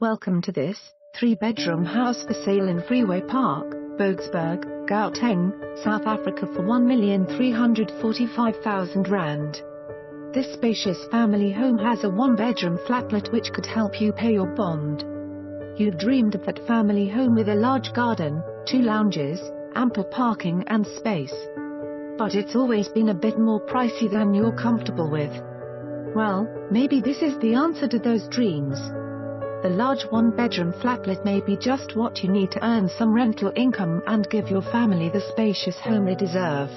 Welcome to this 3-bedroom house for sale in Freeway Park, Boksburg, Gauteng, South Africa for R1,345,000. This spacious family home has a 1-bedroom flatlet which could help you pay your bond. You dreamed of that family home with a large garden, 2 lounges, ample parking and space. But it's always been a bit more pricey than you're comfortable with. Well, maybe this is the answer to those dreams. The large 1-bedroom flatlet may be just what you need to earn some rental income and give your family the spacious home they deserve.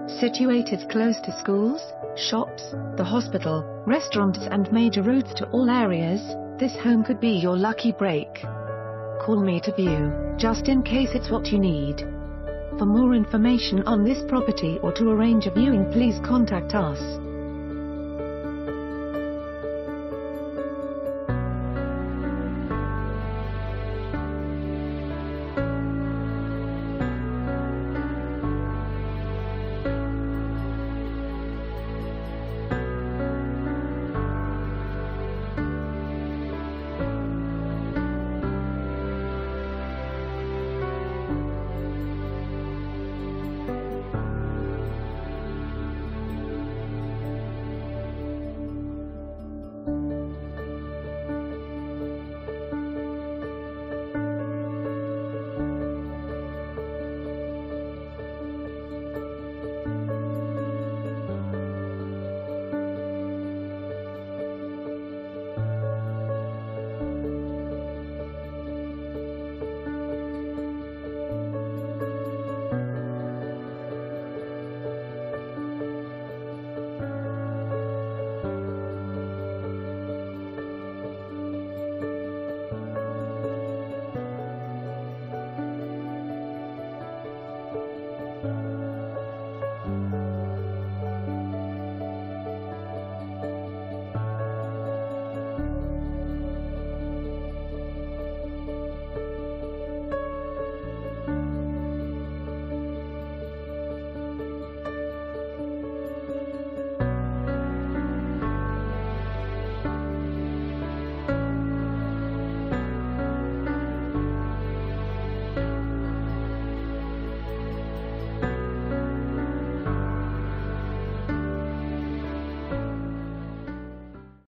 Situated close to schools, shops, the hospital, restaurants and major routes to all areas, this home could be your lucky break. Call me to view, just in case it's what you need. For more information on this property or to arrange a viewing, please contact us.